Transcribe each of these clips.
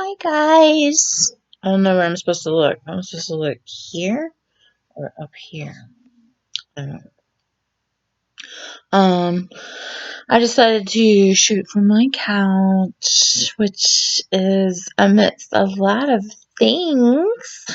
Hi guys. I don't know where I'm supposed to look. I'm supposed to look here or up here. I don't know. Um, I decided to shoot from my couch, which is amidst a lot of things.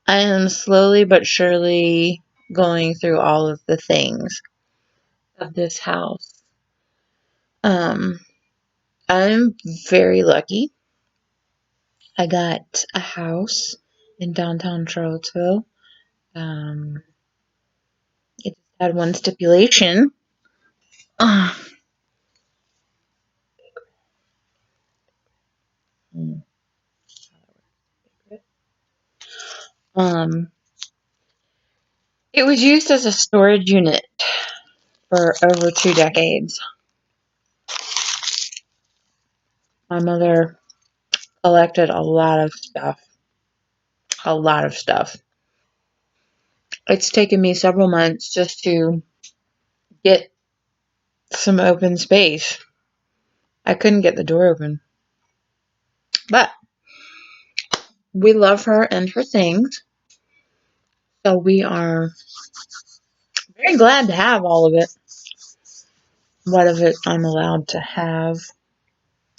I am slowly but surely going through all of the things of this house. Um, I'm very lucky. I got a house in downtown Charlottesville. Um, It just had one stipulation. Uh, um, it was used as a storage unit for over 2 decades. My mother collected a lot of stuff. A lot of stuff. It's taken me several months just to get some open space. I couldn't get the door open. But we love her and her things. So we are very glad to have all of it. What of it I'm allowed to have?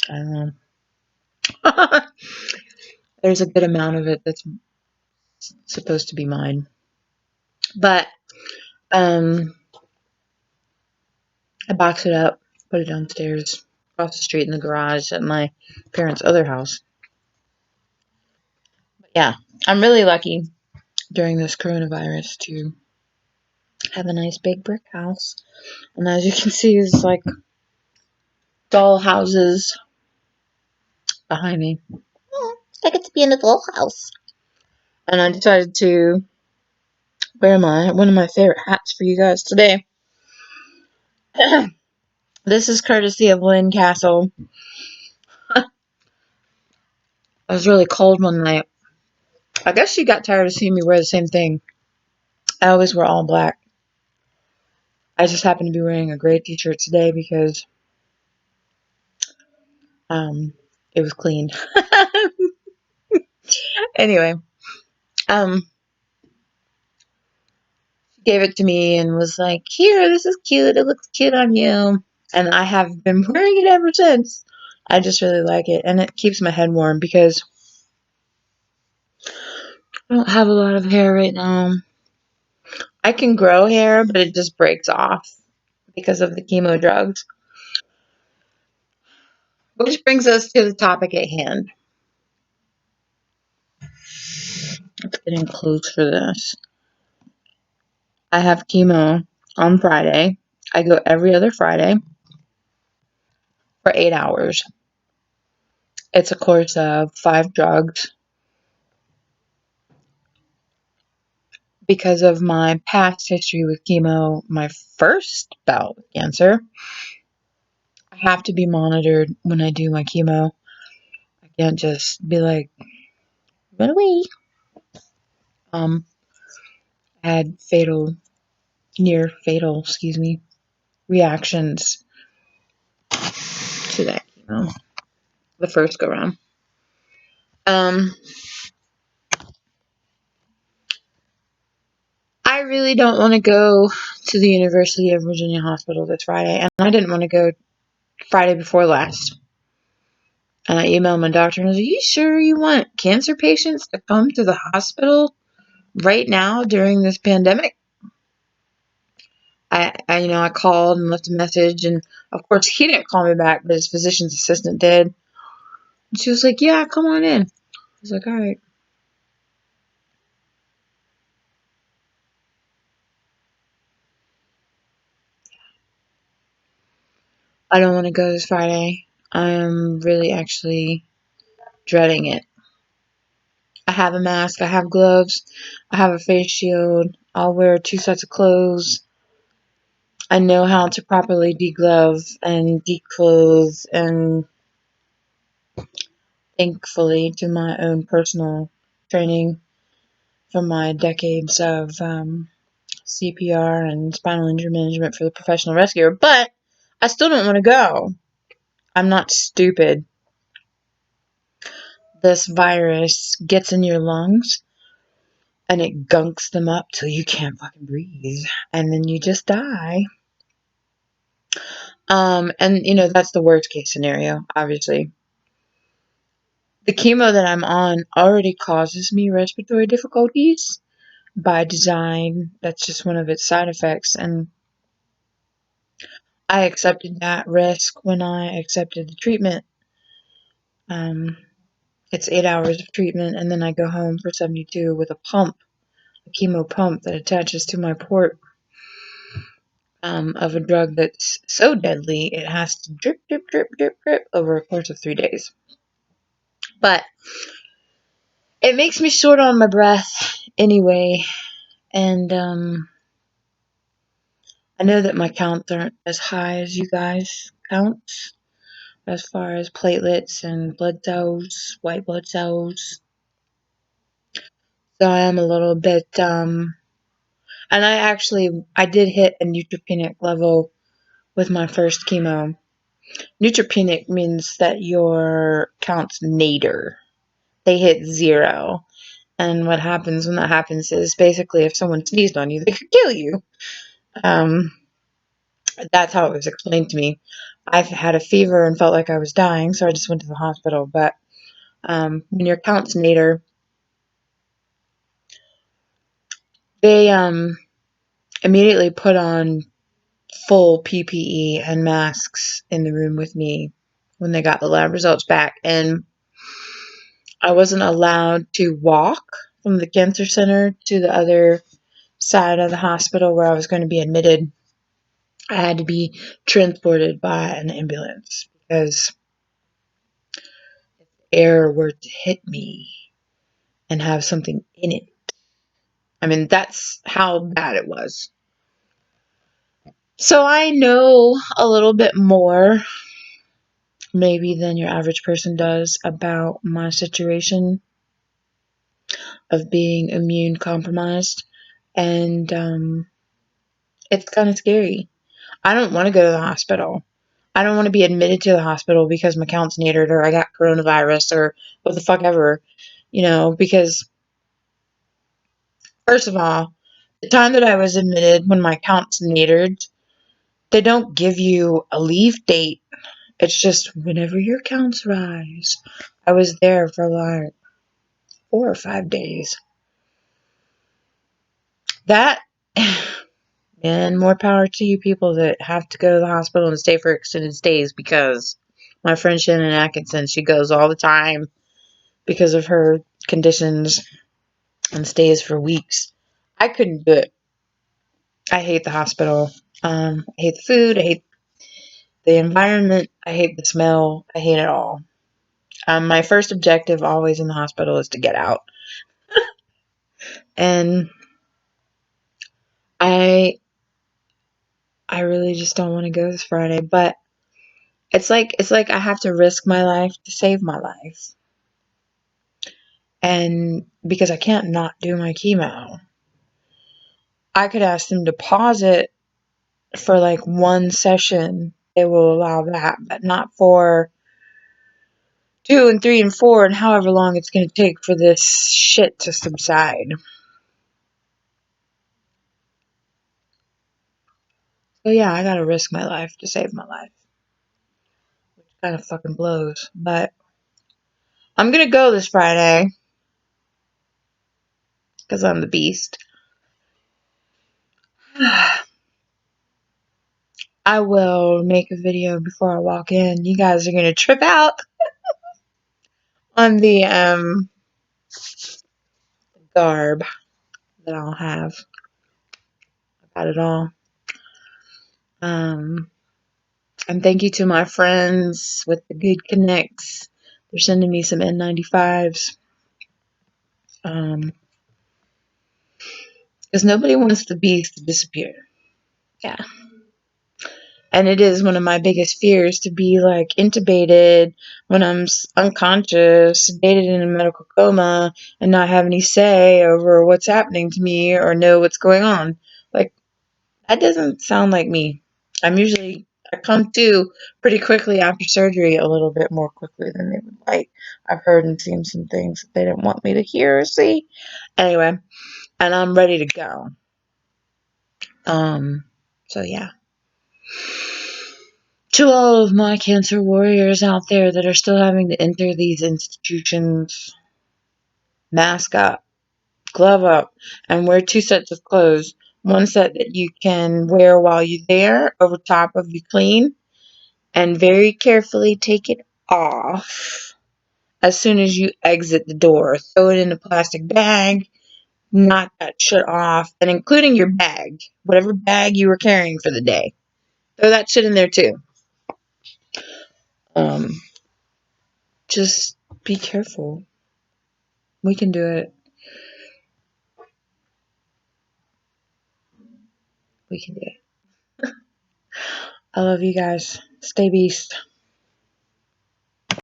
I don't know. There's a good amount of it that's supposed to be mine. But um, I boxed it up, put it downstairs, across the street in the garage at my parents' other house. But yeah, I'm really lucky during this coronavirus to have a nice big brick house. And as you can see, is like doll houses behind me. Oh, I get to be in a doll house. And I decided to wear one of my favorite hats for you guys today. This is courtesy of Lynn Castle. It was really cold one night. I guess she got tired of seeing me wear the same thing. I always wear all black. I just happen to be wearing a gray t-shirt today because it was clean. Anyway, she gave it to me and was like, "Here, this is cute. It looks cute on you." And I have been wearing it ever since. I just really like it, and it keeps my head warm because I don't have a lot of hair right now. I can grow hair, but it just breaks off because of the chemo drugs. Which brings us to the topic at hand. Let's get in close for this. I have chemo on Friday. I go every other Friday for 8 hours. It's a course of 5 drugs. Because of my past history with chemo, my first bout with cancer, I have to be monitored when I do my chemo. I can't just be like, run away. I had near fatal, reactions to that chemo the first go round. I really don't want to go to the University of Virginia Hospital this Friday, and I didn't want to go Friday before last. And I emailed my doctor and I was like, "You sure you want cancer patients to come to the hospital right now during this pandemic?" I called and left a message, and of course he didn't call me back, but his physician's assistant did. And she was like, "Yeah, come on in." I was like, "All right." I don't want to go this Friday. I am really actually dreading it. I have a mask, I have gloves, I have a face shield, I'll wear 2 sets of clothes. I know how to properly deglove and declothe, and thankfully to my own personal training from my decades of CPR and spinal injury management for the professional rescuer, but I still don't want to go. I'm not stupid. this virus gets in your lungs and it gunks them up till you can't fucking breathe. And then you just die. And that's the worst case scenario, obviously. The chemo that I'm on already causes me respiratory difficulties by design. That's just one of its side effects. And I accepted that risk when I accepted the treatment. It's 8 hours of treatment, and then I go home for 72 with a pump, a chemo pump that attaches to my port, of a drug that's so deadly it has to drip, drip, drip, drip, drip over a course of 3 days. But it makes me short on my breath anyway, and I know that my counts aren't as high as you guys' counts as far as platelets and blood cells, white blood cells. So I am a little bit, and I did hit a neutropenic level with my first chemo. Neutropenic means that your counts nadir. They hit 0. And what happens when that happens is basically if someone sneezed on you, they could kill you. Um, that's how it was explained to me. I've had a fever and felt like I was dying, so I just went to the hospital. But when your counts nadir, they immediately put on full PPE and masks in the room with me when they got the lab results back. And I wasn't allowed to walk from the cancer center to the other side of the hospital where I was going to be admitted. I had to be transported by an ambulance because if air were to hit me and have something in it, I mean, that's how bad it was. So I know a little bit more, maybe, than your average person does about my situation of being immune compromised. And it's kind of scary. I don't want to go to the hospital. I don't want to be admitted to the hospital because my count's nadered or I got coronavirus or what the fuck ever, because first of all, the time that I was admitted when my count's nadered, they don't give you a leave date. It's just whenever your counts rise. I was there for like 4 or 5 days. That, and more power to you people that have to go to the hospital and stay for extended stays, because my friend Shannon Atkinson, she goes all the time because of her conditions and stays for weeks. I couldn't do it. I hate the hospital. I hate the food. I hate the environment. I hate the smell. I hate it all. My first objective always in the hospital is to get out. And I I really just don't want to go this Friday, but it's like I have to risk my life to save my life. And because I can't not do my chemo, I could ask them to pause it for like one session. They will allow that, but not for 2 and 3 and 4 and however long it's going to take for this shit to subside. So yeah, I gotta risk my life to save my life, which kind of fucking blows. But I'm gonna go this Friday because I'm the beast. I will make a video before I walk in. You guys are gonna trip out on the garb that I'll have. I got it all. Um, and thank you to my friends with the good connects. They're sending me some N95s. Because nobody wants the beast to disappear. Yeah. And it is one of my biggest fears to be like intubated when I'm unconscious, sedated in a medical coma, and not have any say over what's happening to me or know what's going on. Like, that doesn't sound like me. I'm usually I come to pretty quickly after surgery, a little bit more quickly than they would like. I've heard and seen some things that they didn't want me to hear or see. Anyway, and I'm ready to go. So yeah. To all of my cancer warriors out there that are still having to enter these institutions, mask up, glove up, and wear 2 sets of clothes. One set that you can wear while you're there over top of you clean, and very carefully take it off as soon as you exit the door. Throw it in a plastic bag, knock that shit off, and including your bag, whatever bag you were carrying for the day. Throw that shit in there too. Um, just be careful. We can do it. We can do it. I love you guys. Stay beast.